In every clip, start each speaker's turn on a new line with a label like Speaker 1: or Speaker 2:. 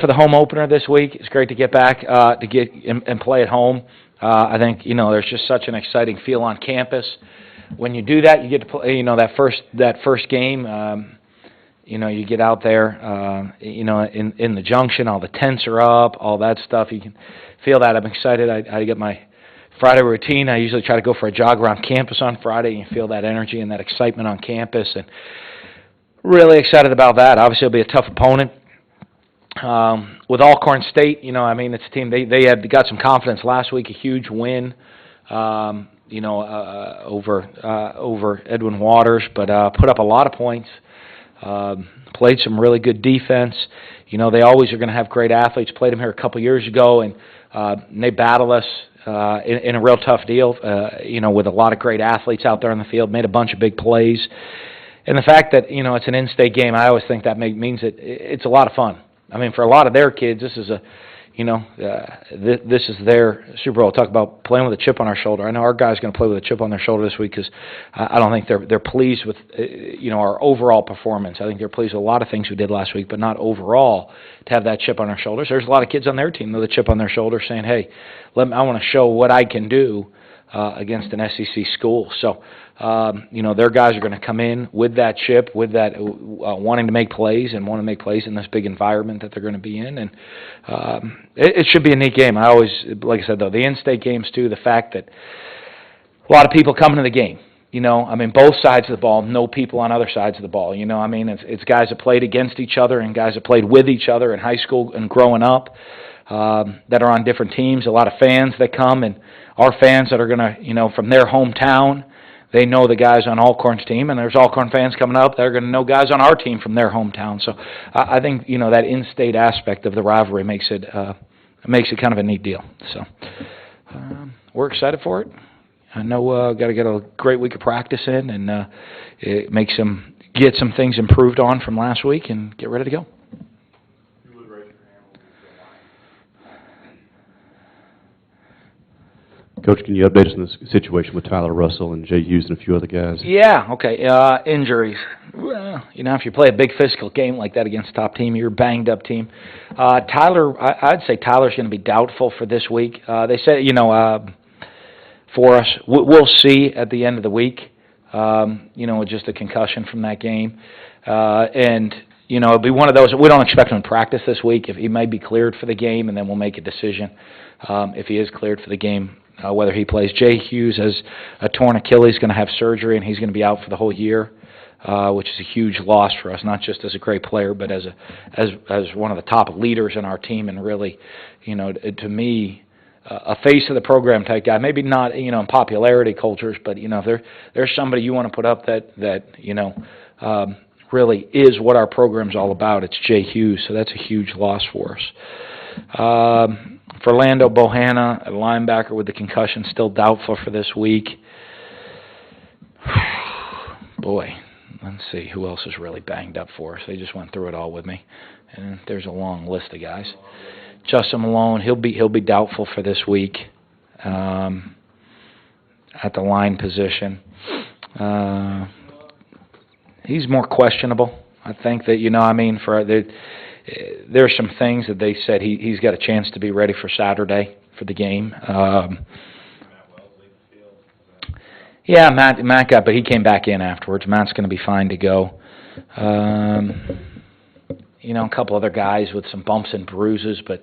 Speaker 1: For the home opener this week. It's great to get back to get and play at home. I think there's just such an exciting feel on campus. When you do that, you get to play. That first game. You get out there. In the junction, all the tents are up, all that stuff. You can feel that. I'm excited. I get my Friday routine. I usually try to go for a jog around campus on Friday. And you feel that energy and that excitement on campus, and really excited about that. Obviously, it'll be a tough opponent. With Alcorn State, it's a team, they had got some confidence last week, a huge win, over Edwin Waters, but put up a lot of points, played some really good defense. They always are going to have great athletes. Played them here a couple years ago, and they battled us in a real tough deal, with a lot of great athletes out there on the field, made a bunch of big plays. And the fact that, it's an in-state game, I always think that means that it's a lot of fun. For a lot of their kids, this is this is their Super Bowl. Talk about playing with a chip on our shoulder. I know our guys are going to play with a chip on their shoulder this week because I don't think they're pleased with our overall performance. I think they're pleased with a lot of things we did last week, but not overall to have that chip on our shoulders. There's a lot of kids on their team with a chip on their shoulder saying, "Hey, I want to show what I can do against an SEC school." So. Their guys are going to come in with that chip, with that wanting to make plays and want to make plays in this big environment that they're going to be in. And it should be a neat game. I always, like I said, though, the in-state games, too, the fact that a lot of people coming to the game. Both sides of the ball, no people on other sides of the ball. It's guys that played against each other and guys that played with each other in high school and growing up that are on different teams. A lot of fans that come, and our fans that are going to, from their hometown, they know the guys on Alcorn's team, and there's Alcorn fans coming up that are going to know guys on our team from their hometown. So I think that in-state aspect of the rivalry makes it kind of a neat deal. So we're excited for it. I know got to get a great week of practice in, and get some things improved on from last week, and get ready to go.
Speaker 2: Coach, can you update us on the situation with Tyler Russell and Jay Hughes and a few other guys?
Speaker 1: Yeah, okay. Injuries. Well, if you play a big physical game like that against a top team, you're a banged-up team. Tyler, I'd say Tyler's going to be doubtful for this week. They said, for us, we'll see at the end of the week, with just a concussion from that game. And it'll be one of those, we don't expect him to practice this week. If he may be cleared for the game, and then we'll make a decision if he is cleared for the game. Whether he plays. Jay Hughes has a torn Achilles, going to have surgery, and he's going to be out for the whole year, which is a huge loss for us, not just as a great player, but as one of the top leaders in our team, and really, to me, a face of the program type guy. Maybe not, in popularity cultures, but there's somebody you want to put up that really is what our program's all about. It's Jay Hughes, so that's a huge loss for us. Fernando Bohanna, a linebacker with the concussion, still doubtful for this week. Boy, let's see who else is really banged up for us. They just went through it all with me, and there's a long list of guys. Justin Malone, he'll be doubtful for this week at the line position. He's more questionable. I think that there's some things that they said he's got a chance to be ready for Saturday for the game. Yeah, Matt got, but he came back in afterwards. Matt's going to be fine to go. A couple other guys with some bumps and bruises, but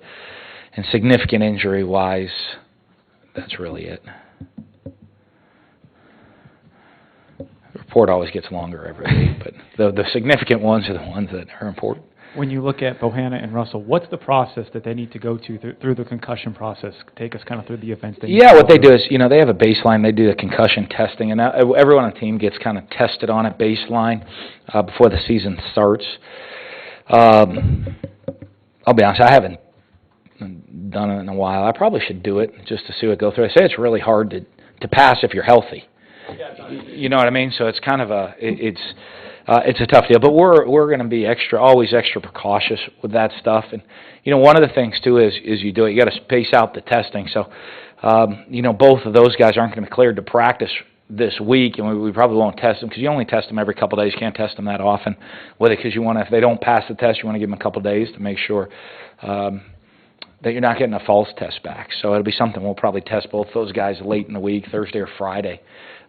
Speaker 1: significant injury-wise, that's really it. The report always gets longer every week, but the significant ones are the ones that are important.
Speaker 3: When you look at Bohanna and Russell, what's the process that they need to go through the concussion process? Take us kind of through the events.
Speaker 1: What they do is, they have a baseline. They do the concussion testing, and everyone on the team gets kind of tested on it baseline before the season starts. I'll be honest, I haven't done it in a while. I probably should do it just to see what goes through. I say it's really hard to pass if you're healthy. You know what I mean? So it's kind of it's a tough deal, but we're going to be always extra precautious with that stuff. And one of the things too is you got to space out the testing. So both of those guys aren't going to be cleared to practice this week, and we probably won't test them because you only test them every couple of days. You can't test them that often with it because you want to, if they don't pass the test, you want to give them a couple of days to make sure that you're not getting a false test back. So it'll be something we'll probably test both those guys late in the week, Thursday or Friday,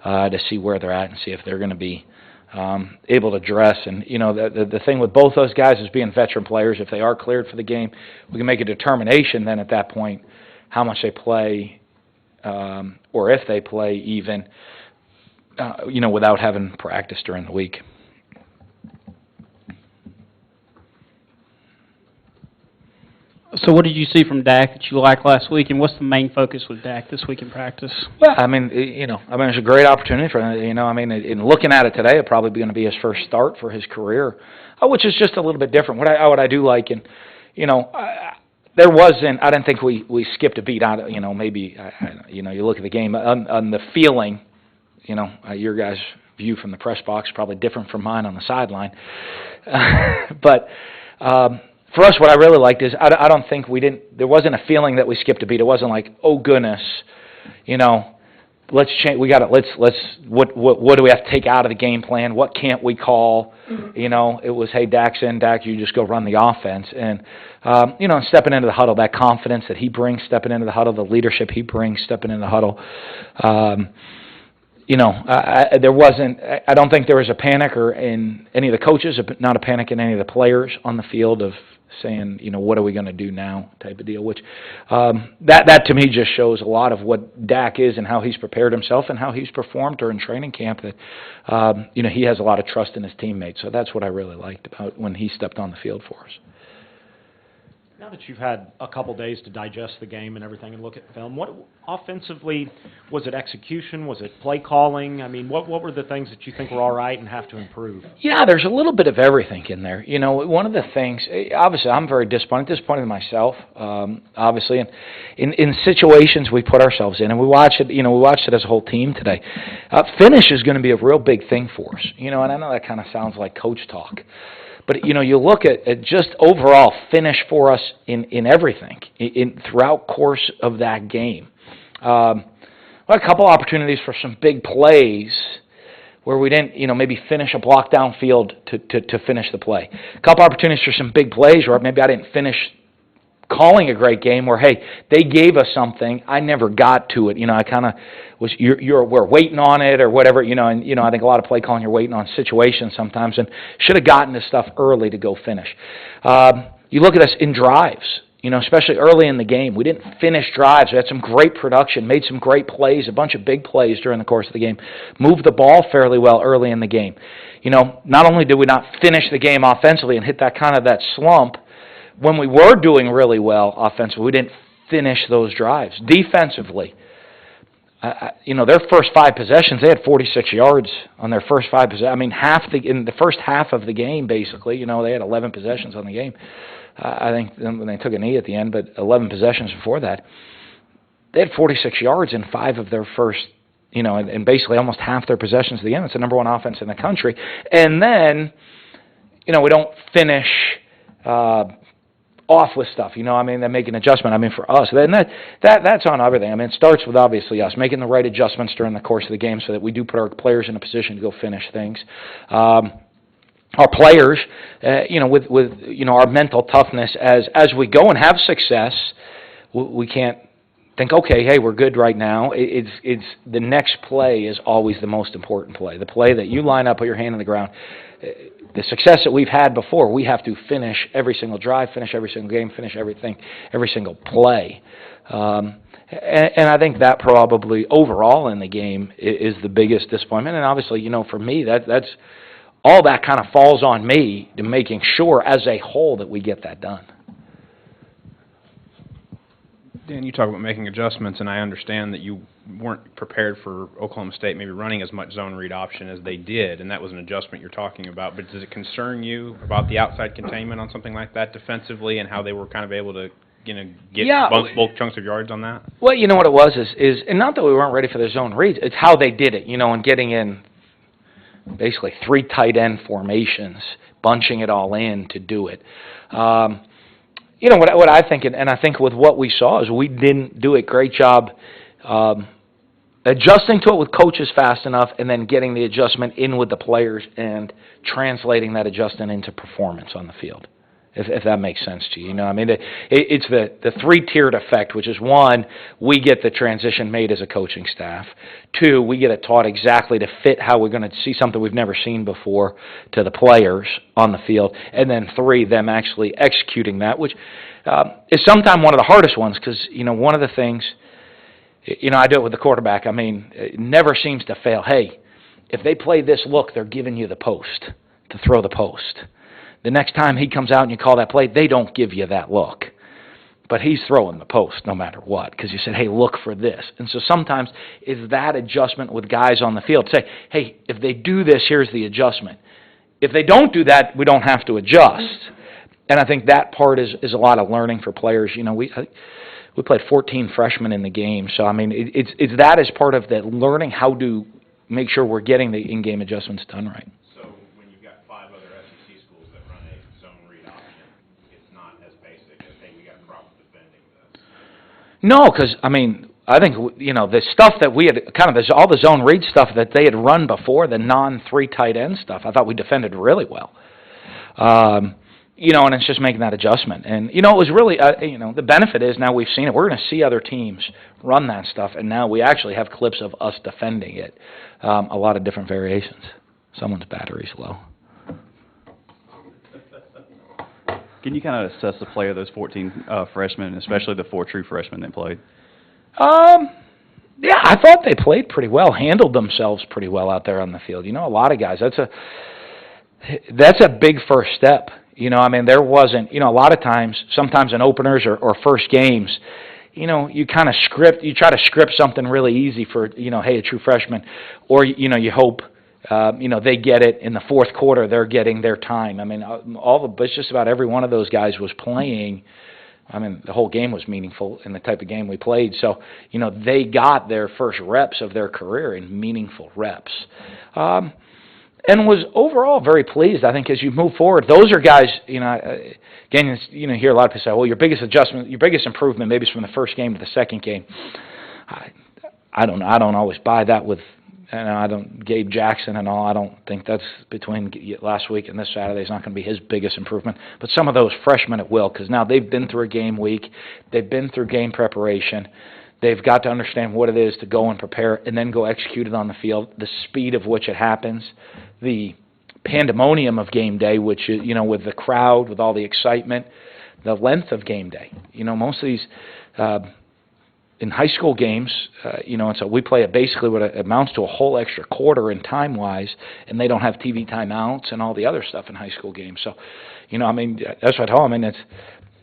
Speaker 1: to see where they're at and see if they're going to be able to dress. And, you know, the thing with both those guys is being veteran players. If they are cleared for the game, we can make a determination then at that point how much they play, or if they play even, you know, without having practice during the week.
Speaker 4: So what did you see from Dak that you liked last week, and what's the main focus with Dak this week in practice?
Speaker 1: Well, I mean, you know, I mean, it's a great opportunity for him. You know, I mean, in looking at it today, it'll probably be going to be his first start for his career, which is just a little bit different. What I do like, and you know, there wasn't. I didn't think we skipped a beat out of. You know, maybe you know, you look at the game on the feeling. You know, your guys' view from the press box is probably different from mine on the sideline, but. For us, what I really liked is I don't think there wasn't a feeling that we skipped a beat. It wasn't like, oh goodness, you know, let's change. We got to what do we have to take out of the game plan? What can't we call? You know, it was, hey, Dak's in, Dak, you just go run the offense. And you know, stepping into the huddle, that confidence that he brings, stepping into the huddle, the leadership he brings, stepping into the huddle. You know, there wasn't. I don't think there was a panic or in any of the coaches, not a panic in any of the players on the field of saying, you know, what are we going to do now type of deal, which that to me just shows a lot of what Dak is and how he's prepared himself and how he's performed during training camp, that, you know, he has a lot of trust in his teammates. So that's what I really liked about when he stepped on the field for us.
Speaker 5: Now that you've had a couple days to digest the game and everything and look at film, what offensively, was it execution? Was it play calling? I mean, what were the things that you think were all right and have to improve?
Speaker 1: Yeah, there's a little bit of everything in there. You know, one of the things, obviously I'm very disappointed in myself, obviously, and in situations we put ourselves in, and we watched it as a whole team today. Finish is going to be a real big thing for us, you know, and I know that kind of sounds like coach talk. But, you know, you look at just overall finish for us in everything, throughout course of that game. A couple opportunities for some big plays where we didn't, you know, maybe finish a block downfield to finish the play. A couple opportunities for some big plays where maybe I didn't finish calling a great game where, hey, they gave us something, I never got to it. You know, I kind of was, we're waiting on it or whatever, you know, and, you know, I think a lot of play calling, you're waiting on situations sometimes, and should have gotten this stuff early to go finish. You look at us in drives, you know, especially early in the game. We didn't finish drives. We had some great production, made some great plays, a bunch of big plays during the course of the game, moved the ball fairly well early in the game. You know, not only did we not finish the game offensively and hit that slump, when we were doing really well offensively, we didn't finish those drives. Defensively, you know, their first 5 possessions, they had 46 yards on their first 5 possessions. I mean, in the first half of the game, basically, you know, they had 11 possessions on the game. I think when they took a knee at the end, but 11 possessions before that. They had 46 yards in 5 of their first, you know, and basically almost half their possessions at the end. It's the number 1 offense in the country. And then, you know, we don't finish off with stuff, you know, I mean, they make an adjustment. I mean, for us, and that's on everything. I mean, it starts with obviously us making the right adjustments during the course of the game so that we do put our players in a position to go finish things. Our players, you know, with you know, our mental toughness as we go and have success, we can't think, okay, hey, we're good right now. It's the next play is always the most important play. The play that you line up, put your hand on the ground. The success that we've had before, we have to finish every single drive, finish every single game, finish everything, every single play. And I think that probably overall in the game is the biggest disappointment. And obviously, you know, for me, that's all that kind of falls on me to making sure as a whole that we get that done.
Speaker 6: Dan, you talk about making adjustments, and I understand that you weren't prepared for Oklahoma State maybe running as much zone read option as they did, and that was an adjustment you're talking about. But does it concern you about the outside containment on something like that defensively and how they were kind of able to, you know, get bulk chunks of yards on that?
Speaker 1: Well, you know what it was is and not that we weren't ready for the zone reads, it's how they did it, you know, and getting in basically 3 tight end formations, bunching it all in to do it. You know, what I think, and I think with what we saw is we didn't do a great job adjusting to it with coaches fast enough, and then getting the adjustment in with the players and translating that adjustment into performance on the field, if that makes sense to you. You know, I mean, it's the three-tiered effect, which is, one, we get the transition made as a coaching staff. Two, we get it taught exactly to fit how we're going to see something we've never seen before to the players on the field. And then three, them actually executing that, which is sometimes one of the hardest ones, because, you know, one of the things, you know, I do it with the quarterback. I mean, it never seems to fail. Hey, if they play this look, they're giving you the post, to throw the post. The next time he comes out and you call that play, they don't give you that look. But he's throwing the post no matter what, because you said, hey, look for this. And so sometimes it's that adjustment with guys on the field. Say, hey, if they do this, here's the adjustment. If they don't do that, we don't have to adjust. And I think that part is a lot of learning for players. You know, we played 14 freshmen in the game, so I mean, it's that as part of that learning how to make sure we're getting the in-game adjustments done right.
Speaker 6: So when you've got 5 other SEC schools that run a zone read option, it's not as basic as, hey, we got problems defending this.
Speaker 1: No, because I mean, I think, you know, the stuff that we had kind of all the zone read stuff that they had run before, the non-3 tight end stuff, I thought we defended really well. You know, and it's just making that adjustment. And, you know, it was really, you know, the benefit is now we've seen it. We're going to see other teams run that stuff, and now we actually have clips of us defending it. A lot of different variations. Someone's battery's low.
Speaker 7: Can you kind of assess the play of those 14 freshmen, especially the 4 true freshmen that played?
Speaker 1: Yeah, I thought they played pretty well, handled themselves pretty well out there on the field. You know, a lot of guys, that's a big first step. You know, I mean, there wasn't, you know, a lot of times, sometimes in openers or first games, you know, you try to script something really easy for, you know, hey, a true freshman, or, you know, you hope, you know, they get it in the fourth quarter, they're getting their time. I mean, just about every one of those guys was playing. I mean, the whole game was meaningful in the type of game we played. So, you know, they got their first reps of their career in meaningful reps. And was overall very pleased. I think as you move forward, those are guys, you know, again, you know, hear a lot of people say, well, your biggest adjustment, your biggest improvement maybe is from the first game to the second game. I don't know. I don't always buy that with, and Gabe Jackson and all. I don't think that's between last week and this Saturday is not going to be his biggest improvement. But some of those freshmen it will, because now they've been through a game week. They've been through game preparation. They've got to understand what it is to go and prepare and then go execute it on the field, the speed of which it happens, the pandemonium of game day, which is, you know, with the crowd, with all the excitement, the length of game day. You know, most of these, in high school games, you know, and so we play basically what amounts to a whole extra quarter in time-wise, and they don't have TV timeouts and all the other stuff in high school games. So, you know, I mean, that's what I told them. I mean,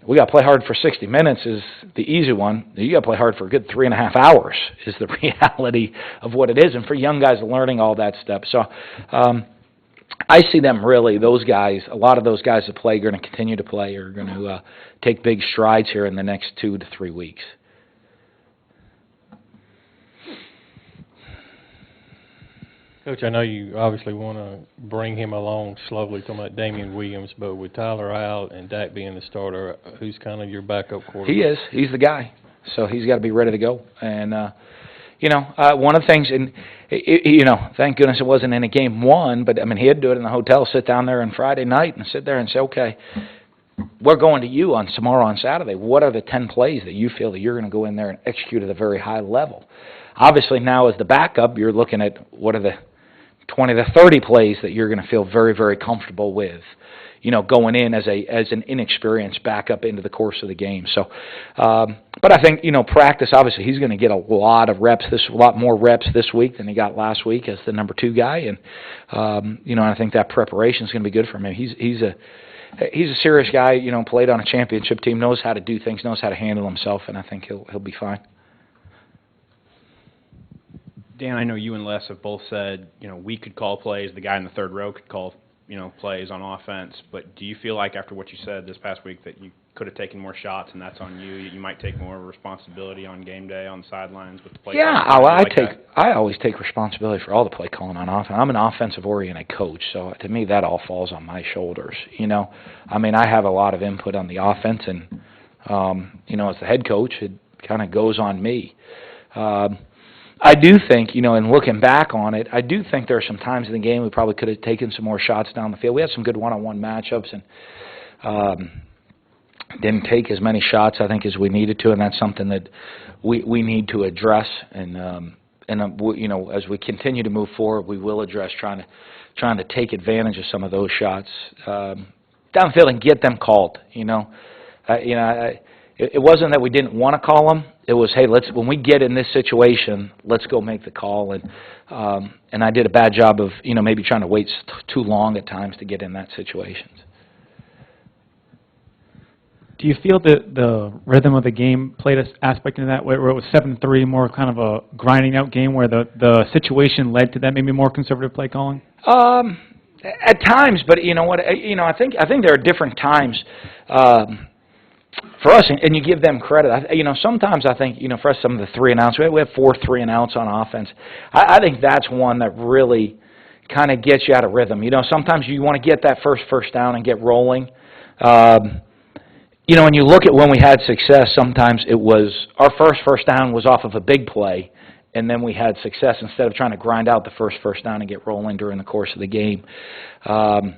Speaker 1: we got to play hard for 60 minutes is the easy one. You got to play hard for a good 3.5 hours is the reality of what it is. And for young guys learning all that stuff. So I see them really, those guys, a lot of those guys that play are going to continue to play, are going to take big strides here in the next 2 to 3 weeks.
Speaker 8: Coach, I know you obviously want to bring him along slowly, talking about Damian Williams, but with Tyler out and Dak being the starter, who's kind of your backup quarterback?
Speaker 1: He is. He's the guy. So he's got to be ready to go. And, you know, one of the things, and, you know, thank goodness it wasn't in a game one, but, I mean, he had to do it in the hotel, sit down there on Friday night and sit there and say, okay, we're going to you tomorrow on Saturday. What are the 10 plays that you feel that you're going to go in there and execute at a very high level? Obviously, now as the backup, you're looking at what are the 20 to 30 plays that you're going to feel very, very comfortable with, you know, going in as an inexperienced backup into the course of the game. So, but I think, you know, practice, obviously, he's going to get a lot more reps this week than he got last week as the number 2 guy. And, you know, I think that preparation is going to be good for him. He's a serious guy, you know, played on a championship team, knows how to do things, knows how to handle himself, and I think he'll be fine.
Speaker 6: Dan, I know you and Les have both said, you know, we could call plays, the guy in the third row could call, you know, plays on offense, but do you feel like after what you said this past week that you could have taken more shots and that's on you? You might take more responsibility on game day on the sidelines with the play?
Speaker 1: Yeah, I always take responsibility for all the play calling on offense. I'm an offensive-oriented coach, so to me that all falls on my shoulders, you know. I mean, I have a lot of input on the offense, and, you know, as the head coach, it kind of goes on me. I do think, in looking back on it, I do think there are some times in the game we probably could have taken some more shots down the field. We had some good one-on-one matchups and didn't take as many shots, I think, as we needed to, and that's something that we need to address. And as we continue to move forward, we will address trying to take advantage of some of those shots downfield and get them called. It wasn't that we didn't want to call them. It was, hey, when we get in this situation, let's go make the call. And I did a bad job of maybe trying to wait too long at times to get in that situation.
Speaker 3: Do you feel that the rhythm of the game played an aspect in that, where it was 7-3, more kind of a grinding out game, where the situation led to that maybe more conservative play calling?
Speaker 1: At times, but you know what? I think there are different times for us, and you give them credit. Sometimes I think for us, some of the 3-and-outs, we have 4 3-and-outs on offense. I think that's one that really kind of gets you out of rhythm. Sometimes you want to get that first down and get rolling. When you look at when we had success, sometimes it was our first down was off of a big play, and then we had success instead of trying to grind out the first down and get rolling during the course of the game. On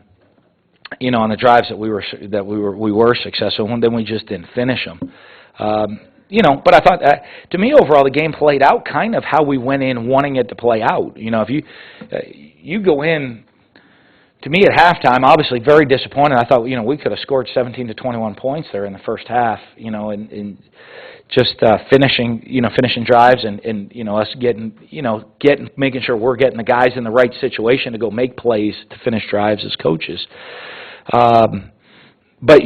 Speaker 1: the drives that we were successful, and then we just didn't finish them. But I thought, to me, overall, the game played out kind of how we went in wanting it to play out. If you go in. To me, at halftime, obviously very disappointed. I thought, we could have scored 17 to 21 points there in the first half, and just finishing drives and us making sure we're getting the guys in the right situation to go make plays to finish drives as coaches. But,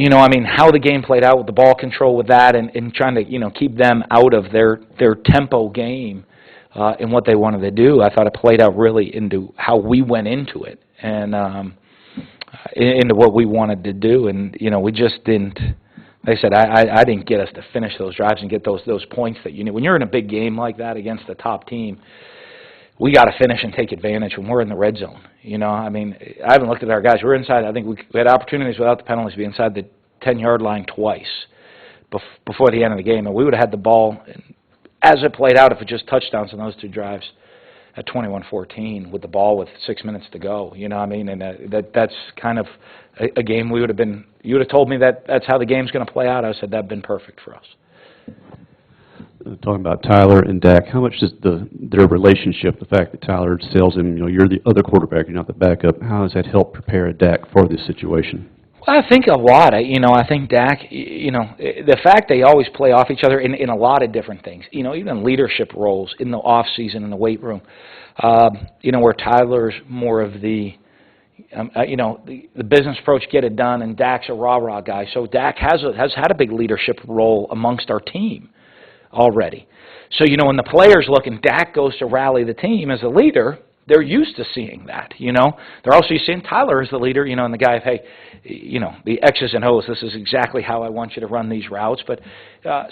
Speaker 1: how the game played out with the ball control with that and trying to, keep them out of their tempo game and what they wanted to do, I thought it played out really into how we went into it. And into what we wanted to do, and we just didn't. Like I said, I didn't get us to finish those drives and get those points that you need. When you're in a big game like that against the top team, we got to finish and take advantage when we're in the red zone. I haven't looked at our guys. We're inside. I think we had opportunities without the penalties to be inside the 10-yard line twice before the end of the game, and we would have had the ball. As it played out, if it just touchdowns on those 2 drives. At 21-14 with the ball with 6 minutes to go, and that's kind of a game we would have been. You would have told me that's how the game's going to play out. I said that'd been perfect for us.
Speaker 2: Talking about Tyler and Dak, how much does their relationship, the fact that Tyler tells him, you're the other quarterback, you're not the backup, how does that help prepare Dak for this situation?
Speaker 1: Well, I think a lot. I think Dak, the fact they always play off each other in a lot of different things. Even leadership roles in the off season in the weight room. Where Tyler's more of the business approach, get it done, and Dak's a rah-rah guy. So Dak has had a big leadership role amongst our team already. So when the players look and Dak goes to rally the team as a leader, they're used to seeing that, They're also used to seeing Tyler as the leader, and the guy of, hey, the X's and O's, this is exactly how I want you to run these routes. But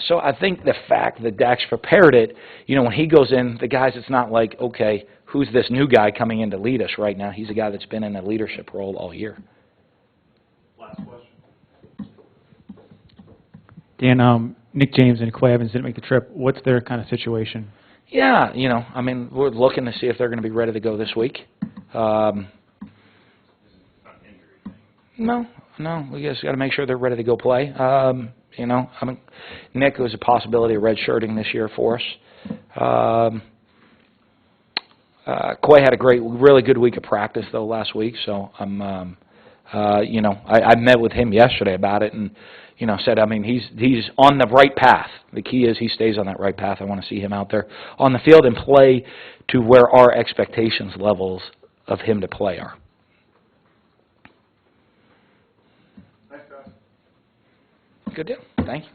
Speaker 1: so I think the fact that Dak's prepared it, when he goes in, the guys, it's not like, okay, who's this new guy coming in to lead us right now? He's a guy that's been in a leadership role all year.
Speaker 6: Last question.
Speaker 3: Dan, Nick James and Quay Evans didn't make the trip. What's their kind of situation?
Speaker 1: Yeah, we're looking to see if they're going to be ready to go this week. No, we just got to make sure they're ready to go play. Nick was a possibility of redshirting this year for us. Quay had a really good week of practice though last week, so I met with him yesterday about it and. Said, he's on the right path. The key is he stays on that right path. I want to see him out there on the field and play to where our expectations levels of him to play are.
Speaker 6: Thanks, guys.
Speaker 1: Good deal. Thank you.